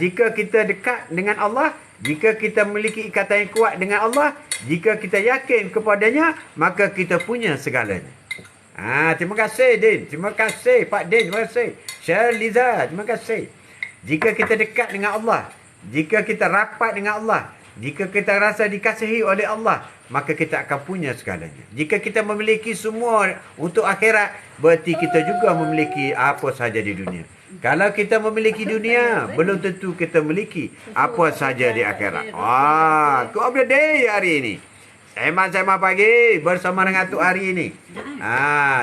jika kita dekat dengan Allah, jika kita memiliki ikatan yang kuat dengan Allah, jika kita yakin kepadanya, maka kita punya segalanya. Terima kasih Din. Terima kasih Pak Din. Terima kasih Syarliza. Terima kasih. Jika kita dekat dengan Allah, jika kita rapat dengan Allah, jika kita rasa dikasihi oleh Allah, maka kita akan punya segalanya. Jika kita memiliki semua untuk akhirat, berarti kita juga memiliki apa sahaja di dunia. Kalau kita memiliki dunia, belum tentu kita memiliki apa sahaja di akhirat. Kau update day hari ini. Sembang-sembang pagi bersama dengan Tok Hari ini.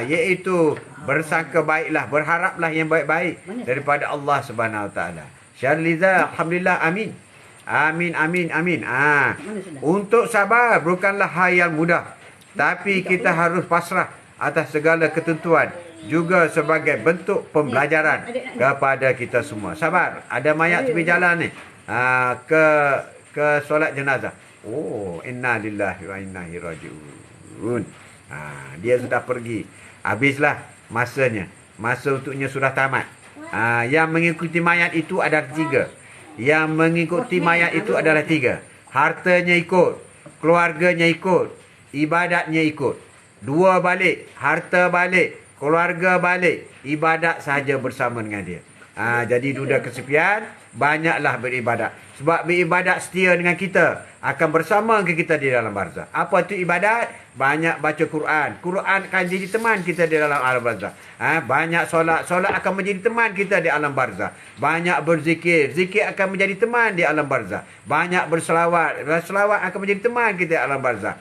Iaitu bersangka baiklah, berharaplah yang baik-baik daripada Allah Subhanahu Wa Taala. Syarliza, alhamdulillah, amin. Amin, amin, amin. Untuk sabar bukanlah hal yang mudah, tapi kita harus pasrah atas segala ketentuan, juga sebagai bentuk pembelajaran kepada kita semua. Sabar. Ada mayat tepi jalan ni. Ke solat jenazah. Inna lillahi wa inna ilaihi raji'un. Dia sudah pergi. Habislah masanya. Masa untuknya sudah tamat. Yang mengikuti mayat itu adalah 3. Yang mengikuti mayat itu adalah 3. Hartanya ikut, keluarganya ikut, ibadatnya ikut. 2 balik, harta balik, keluarga balik, ibadat saja bersama dengan dia. Jadi duda kesepian, banyaklah beribadat. Sebab beribadat setia dengan kita, akan bersama dengan kita di dalam barzah. Apa itu ibadat? Banyak baca Quran. Quran akan jadi teman kita di dalam alam barzah. Banyak solat. Solat akan menjadi teman kita di alam barzah. Banyak berzikir. Zikir akan menjadi teman di alam barzah. Banyak berselawat. Berselawat akan menjadi teman kita di alam barzah.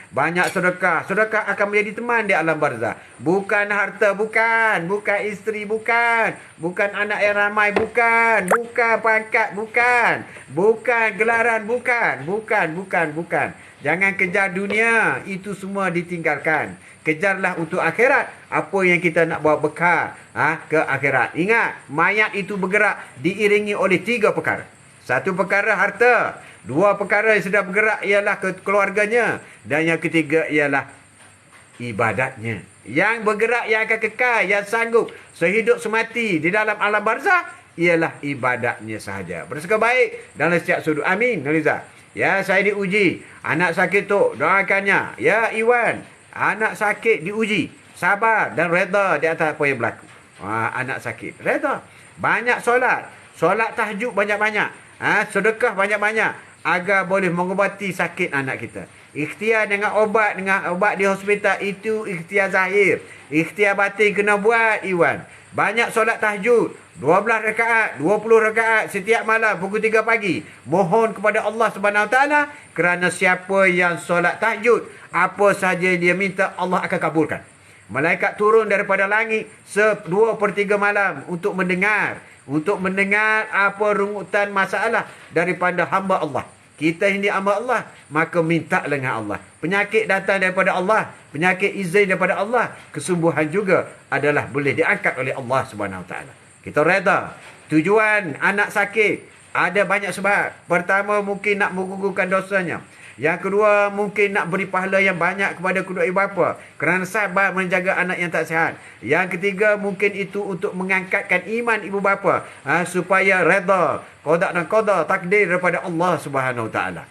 Banyak sedekah. Sedekah akan menjadi teman di alam barzah. Bukan harta, bukan. Bukan isteri, bukan. Bukan anak yang ramai, bukan. Bukan pangkat, bukan. Bukan gelaran, bukan. Bukan. Jangan kejar dunia. Itu semua ditinggalkan. Kejarlah untuk akhirat. Apa yang kita nak bawa bekal ke akhirat. Ingat, mayat itu bergerak diiringi oleh 3 perkara. 1 perkara harta. 2 perkara yang sedang bergerak ialah keluarganya. Dan yang ketiga ialah ibadatnya. Yang bergerak, yang akan kekal, yang sanggup sehidup semati di dalam alam barzah ialah ibadatnya sahaja. Bersikap baik dalam setiap sudut. Amin. Naliza. Ya, saya diuji. Anak sakit tu, doakannya. Ya, Iwan. Anak sakit diuji. Sabar dan reda di atas apa yang berlaku. Anak sakit. Reda. Banyak solat. Solat tahajud banyak-banyak. Sedekah banyak-banyak. Agar boleh mengobati sakit anak kita. Ikhtiar dengan obat di hospital itu ikhtiar zahir. Ikhtiar batin kena buat, Iwan. Banyak solat tahajud. 12 rakaat, 20 rakaat setiap malam pukul 3 pagi. Mohon kepada Allah Subhanahu Wa Taala, kerana siapa yang solat tahajud, apa saja dia minta Allah akan kabulkan. Malaikat turun daripada langit 2/3 malam untuk mendengar apa rungutan masalah daripada hamba Allah. Kita ini hamba Allah, maka minta dengan Allah. Penyakit datang daripada Allah, penyakit izin daripada Allah, kesembuhan juga adalah boleh diangkat oleh Allah Subhanahu Wa Taala. Kita reda. Tujuan anak sakit ada banyak sebab. Pertama, mungkin nak menggugurkan dosanya. Yang kedua, mungkin nak beri pahala yang banyak kepada kedua ibu bapa kerana sabar menjaga anak yang tak sihat. Yang ketiga, mungkin itu untuk mengangkatkan iman ibu bapa supaya reda qada dan qada takdir daripada Allah Subhanahu Wa Taala.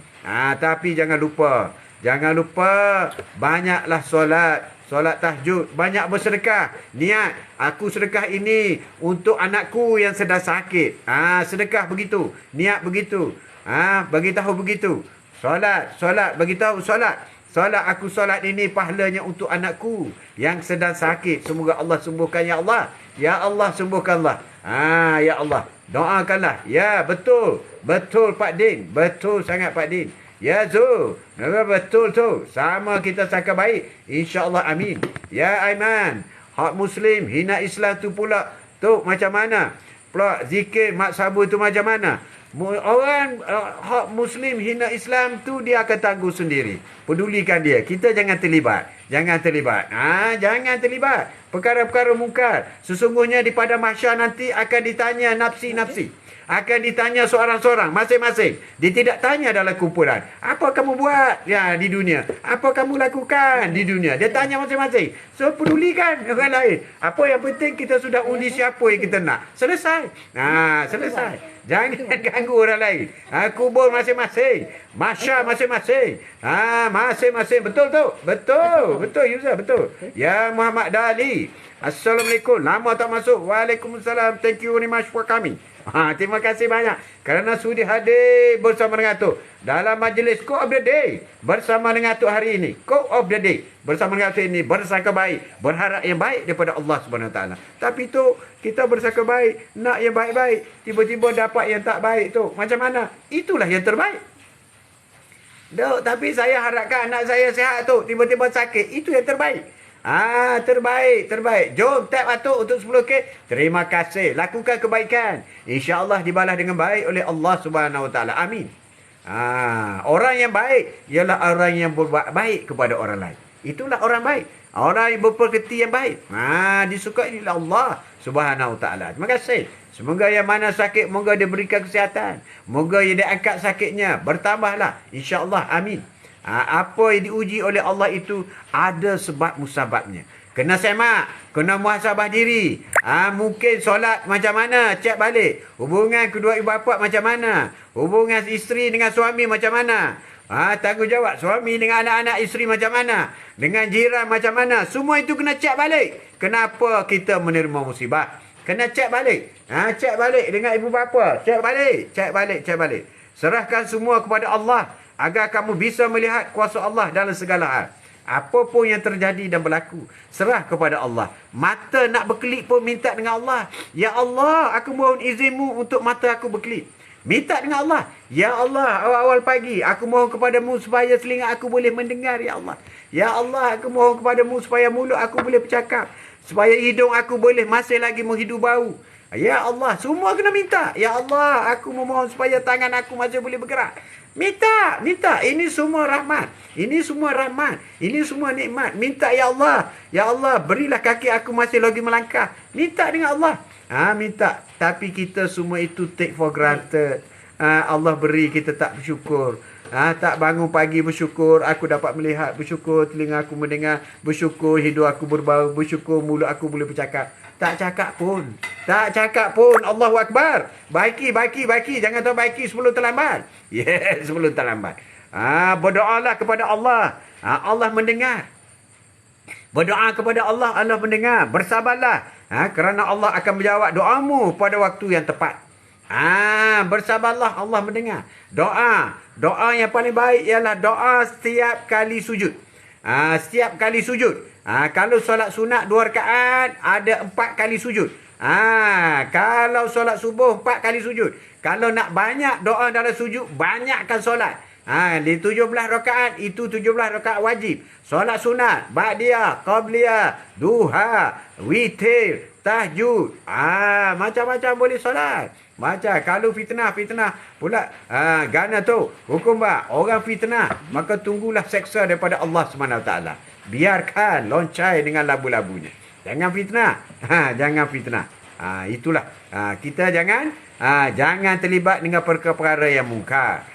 Tapi jangan lupa banyaklah solat tahajud, banyak bersedekah. Niat, aku sedekah ini untuk anakku yang sedang sakit. Sedekah begitu, niat begitu. Bagi tahu begitu. Solat, bagi tahu solat. Solat, aku solat ini pahalanya untuk anakku yang sedang sakit. Semoga Allah sembuhkan, ya Allah. Ya Allah, sembuhkanlah. Ya Allah, doakanlah. Ya, betul. Betul Pak Din. Betul sangat Pak Din. Ya Zul, betul tu. Sama kita sangka baik. InsyaAllah amin. Ya Aiman, hak Muslim hina Islam tu pula. Tu macam mana? Pula zikir mak sabu tu macam mana? Orang hak Muslim hina Islam tu dia akan tangguh sendiri. Pedulikan dia. Kita jangan terlibat. Jangan terlibat. Perkara-perkara mungkar. Sesungguhnya di pada mahsyar nanti akan ditanya nafsi-nafsi. Akan ditanya seorang-seorang, masing-masing. Dia tidak tanya dalam kumpulan. Apa kamu buat di dunia? Apa kamu lakukan di dunia? Dia tanya masing-masing. So, pedulikan orang lain. Apa yang penting kita sudah undi siapa yang kita nak. Selesai. Selesai. Jangan ganggu orang lain. Kubur masing-masing. Mahsyar masing-masing. Masing-masing. Betul tu? Betul, Yuza. Betul. Ya Muhammad Dali. Assalamualaikum. Lama tak masuk. Waalaikumsalam. Thank you very much for coming. Terima kasih banyak kerana sudi hadir bersama dengan Atuk dalam majlis Quote of the Day bersama dengan Atuk hari ini. Quote of the Day bersama dengan Atuk ini, bersangka baik, berharap yang baik daripada Allah Subhanahu Wa Taala. Tapi tu kita bersangka baik, nak yang baik-baik, tiba-tiba dapat yang tak baik tu. Macam mana? Itulah yang terbaik. Tapi saya harapkan anak saya sihat tu, tiba-tiba sakit, itu yang terbaik. Terbaik. Jom tap Atuk untuk 10K. Terima kasih. Lakukan kebaikan. InsyaAllah dibalas dengan baik oleh Allah Subhanahu Wa Taala. Amin. Orang yang baik ialah orang yang berbuat baik kepada orang lain. Itulah orang baik. Orang yang berpekerti yang baik. Disukai oleh Allah Subhanahu Wa Taala. Terima kasih. Semoga yang mana sakit, moga dia berikan kesihatan. Moga yang dia angkat sakitnya. Bertambahlah. InsyaAllah. Amin. Apa yang diuji oleh Allah itu ada sebab musababnya. Kena semak, kena muhasabah diri. Mungkin solat macam mana, cek balik. Hubungan kedua ibu bapa macam mana? Hubungan isteri dengan suami macam mana? Tanggungjawab suami dengan anak-anak isteri macam mana? Dengan jiran macam mana? Semua itu kena cek balik. Kenapa kita menerima musibah? Kena cek balik. Cek balik dengan ibu bapa. Cek balik, cek balik, cek balik. Serahkan semua kepada Allah agar kamu bisa melihat kuasa Allah dalam segala hal. Apa pun yang terjadi dan berlaku, serah kepada Allah. Mata nak berkelip pun minta dengan Allah. Ya Allah, aku mohon izinmu untuk mata aku berkelip. Minta dengan Allah. Ya Allah, awal-awal pagi aku mohon kepadamu supaya telinga aku boleh mendengar, ya Allah. Ya Allah, aku mohon kepadamu supaya mulut aku boleh bercakap. Supaya hidung aku boleh masih lagi menghidu bau. Ya Allah, semua kena minta. Ya Allah, aku memohon supaya tangan aku masih boleh bergerak. Minta, minta. Ini semua rahmat. Ini semua rahmat. Ini semua nikmat. Minta, ya Allah. Ya Allah, berilah kaki aku masih lagi melangkah. Minta dengan Allah. Minta. Tapi kita semua itu take for granted. Allah beri, kita tak bersyukur. Tak bangun pagi bersyukur aku dapat melihat, bersyukur telinga aku mendengar, bersyukur hidung aku berbau, bersyukur mulut aku boleh bercakap. Tak cakap pun. Tak cakap pun. Allahu Akbar. Baiki, baiki, baiki. Jangan tahu baiki sebelum terlambat. Yes, sebelum terlambat. Berdoalah kepada Allah. Allah mendengar. Berdoa kepada Allah, Allah mendengar. Bersabarlah. Kerana Allah akan menjawab doamu pada waktu yang tepat. Bersabarlah, Allah mendengar. Doa. Doa yang paling baik ialah doa setiap kali sujud. Setiap kali sujud. Kalau solat sunat 2 rakaat, ada 4 kali sujud. Kalau solat subuh 4 kali sujud. Kalau nak banyak doa dalam sujud, banyakkan solat. Di 17 rakaat, itu 17 rakaat wajib. Solat sunat, ba'diyah, qabliyah, duha, witir, tahajud. Macam-macam boleh solat. Macam kalau fitnah pula. Gana tu hukum orang fitnah, maka tunggulah seksa daripada Allah SWT. Biarkan loncai dengan labu-labunya. Jangan fitnah. Jangan fitnah. Itulah. Kita jangan terlibat dengan perkara-perkara yang mungkar.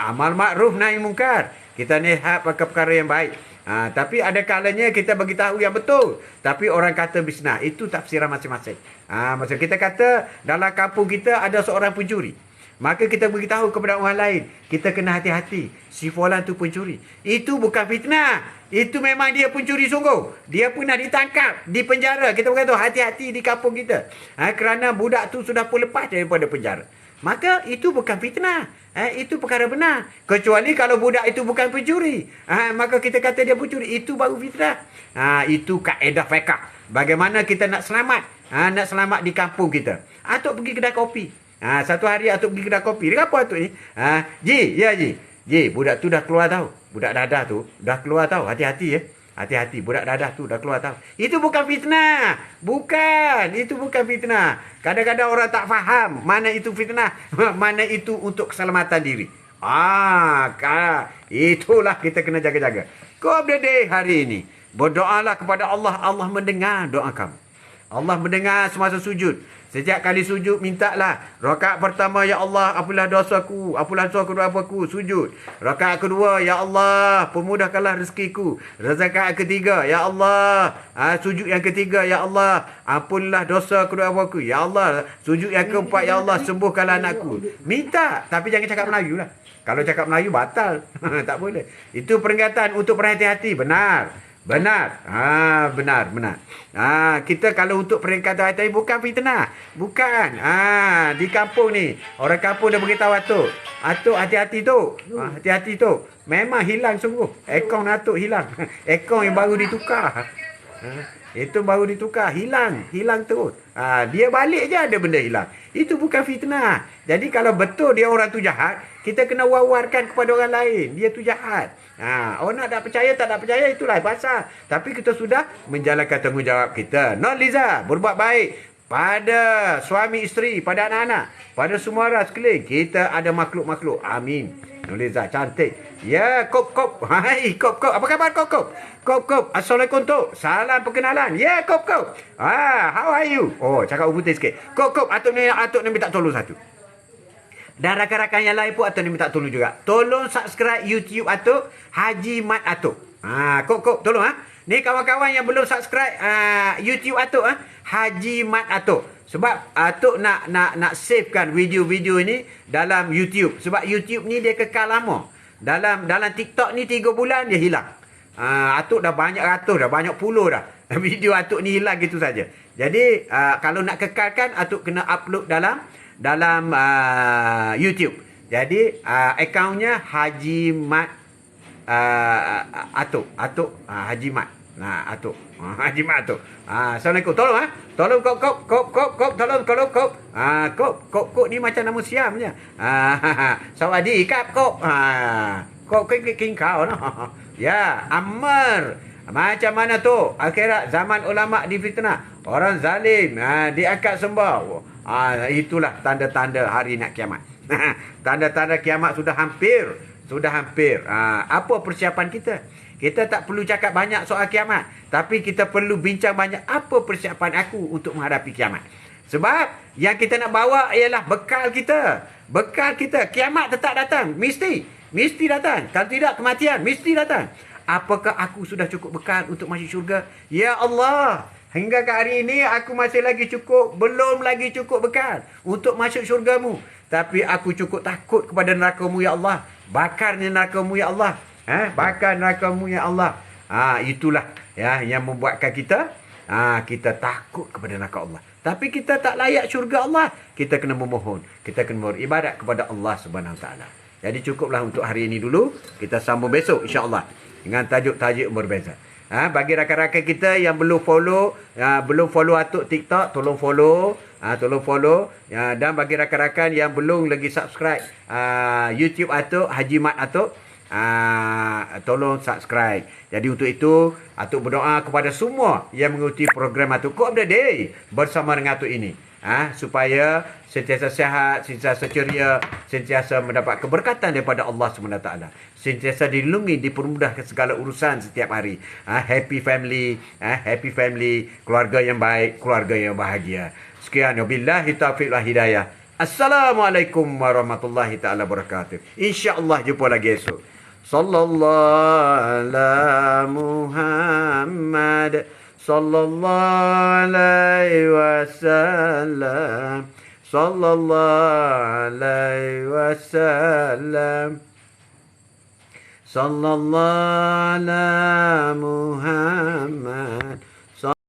Amal makruf nahi mungkar. Kita lihat perkara yang baik. Tapi ada kalanya kita bagi tahu yang betul, tapi orang kata bisnah. Itu tafsiran masing-masing. Macam kita kata dalam kampung kita ada seorang pencuri, maka kita beritahu kepada orang lain, kita kena hati-hati, si fulan tu pencuri. Itu bukan fitnah. Itu memang dia pencuri sungguh. Dia pernah ditangkap, di penjara. Kita beritahu hati-hati di kampung kita. Kerana budak tu sudah pun lepas daripada penjara. Maka itu bukan fitnah. Itu perkara benar. Kecuali kalau budak itu bukan pencuri. Maka kita kata dia pencuri. Itu baru fitnah. Itu kaedah fiqh. Bagaimana kita nak selamat. Nak selamat di kampung kita. Atuk pergi kedai kopi. Satu hari Atuk pergi kedai kopi. Dia apa Atuk ni? Ji, budak tu dah keluar tau. Budak dadah tu dah keluar tau. Hati-hati ya. Hati-hati, budak dadah tu dah keluar tau. Itu bukan fitnah. Bukan. Itu bukan fitnah. Kadang-kadang orang tak faham mana itu fitnah. Mana itu untuk keselamatan diri. Itulah kita kena jaga-jaga. Kau update hari ini. Berdoalah kepada Allah. Allah mendengar doa kamu. Allah mendengar semasa sujud. Setiap kali sujud, mintalah. Rakaat pertama, ya Allah, apalah dosaku. Apalah dosa kedua aku, sujud. Rakaat kedua, ya Allah, pemudahkanlah rezekiku. Rakaat ketiga, ya Allah, sujud yang ketiga, ya Allah, ampunlah dosa kedua aku. Ya Allah, sujud yang keempat, ya Allah, sembuhkanlah anakku. Minta, tapi jangan cakap Melayu lah. Kalau cakap Melayu, batal. Tak boleh. Itu peringatan untuk berhati-hati. Benar. Benar. Benar. Kita kalau untuk peringkat hati bukan fitnah. Bukan. Di kampung ni, orang kampung dah beritahu Atuk. Atuk hati-hati tu. Hati-hati tu. Memang hilang sungguh. Akaun Atuk hilang. Akaun yang baru ditukar. Itu baru ditukar. Hilang terus. Dia balik je ada benda hilang. Itu bukan fitnah. Jadi kalau betul dia orang tu jahat, kita kena wawarkan kepada orang lain. Dia tu jahat. Orang nak percaya tak nak percaya itulah pasal. Tapi kita sudah menjalankan tanggungjawab kita. Non Liza, berbuat baik pada suami isteri, pada anak-anak, pada semua orang sekeliling. Kita ada makhluk-makhluk. Amin. Non Liza cantik. Ya, Kop. Hai, Kop. Apa khabar Kop? Kop. Assalamualaikum Tok. Salam perkenalan. Ya, Kop. How are you? Oh, cakap putih sikit. Kop. Atuk ni minta tolong satu. Dan rakan-rakan yang lain pun Atuk ni minta tolong juga. Tolong subscribe YouTube Atuk, Haji Mat Atuk. Kop, tolong Ni kawan-kawan yang belum subscribe YouTube Atuk, Haji Mat Atuk. Sebab Atuk nak savekan video-video ini dalam YouTube. Sebab YouTube ni dia kekal lama. Dalam TikTok ni 3 bulan dia hilang. Atuk dah banyak ratus dah, banyak puluh dah. Video Atuk ni hilang gitu saja. Jadi kalau nak kekalkan, Atuk kena upload dalam YouTube. Jadi akaunnya Haji Mat Atuk. Haji Mat. Atuk. Haji Mat Atuk. Assalamualaikum. Tolong Tolong kop. Tolong kop ni macam nama siam je. Sawadi kap kop. Kop king kau noh. Ya, Ammar. Macam mana tu? Akhirat zaman ulama difitnah. Orang zalim diangkat sembah. Itulah tanda-tanda hari nak kiamat. Tanda-tanda kiamat sudah hampir. Apa persiapan kita? Kita tak perlu cakap banyak soal kiamat. Tapi kita perlu bincang banyak apa persiapan aku untuk menghadapi kiamat. Sebab yang kita nak bawa ialah bekal kita. Bekal kita. Kiamat tetap datang. Mesti datang. Kalau tidak, kematian. Mesti datang. Apakah aku sudah cukup bekal untuk masuk syurga? Ya Allah. Hingga ke hari ini aku masih lagi cukup. Belum lagi cukup bekal untuk masuk syurgamu. Tapi aku cukup takut kepada neraka-Mu ya Allah. Bakarnya neraka-Mu ya Allah. Bakar neraka-Mu ya Allah. Itulah yang membuatkan kita kita takut kepada neraka Allah. Tapi kita tak layak syurga Allah. Kita kena memohon. Kita kena beribadat kepada Allah Subhanahu Wa Taala. Jadi cukuplah untuk hari ini dulu. Kita sambung besok insya-Allah dengan tajuk-tajuk berbeza. Bagi rakan-rakan kita yang belum follow Atuk TikTok, tolong follow. Dan bagi rakan-rakan yang belum lagi subscribe YouTube Atuk, Haji Mat Atuk, tolong subscribe. Jadi untuk itu Atuk berdoa kepada semua yang mengikuti program Atuk Kop the Day bersama dengan Atuk ini, supaya sentiasa sihat, sentiasa ceria, sentiasa mendapat keberkatan daripada Allah SWT, sentiasa dilindungi, dipermudahkan segala urusan setiap hari. Happy family, keluarga yang baik, keluarga yang bahagia. Sekian, wabillahi taufiq wal hidayah. Assalamualaikum warahmatullahi taala wabarakatuh. Insya-Allah jumpa lagi esok. Sallallahu ala Muhammad sallallahu alaihi wasallam. Sallallahu alaihi wasallam. Sallallahu ala Muhammad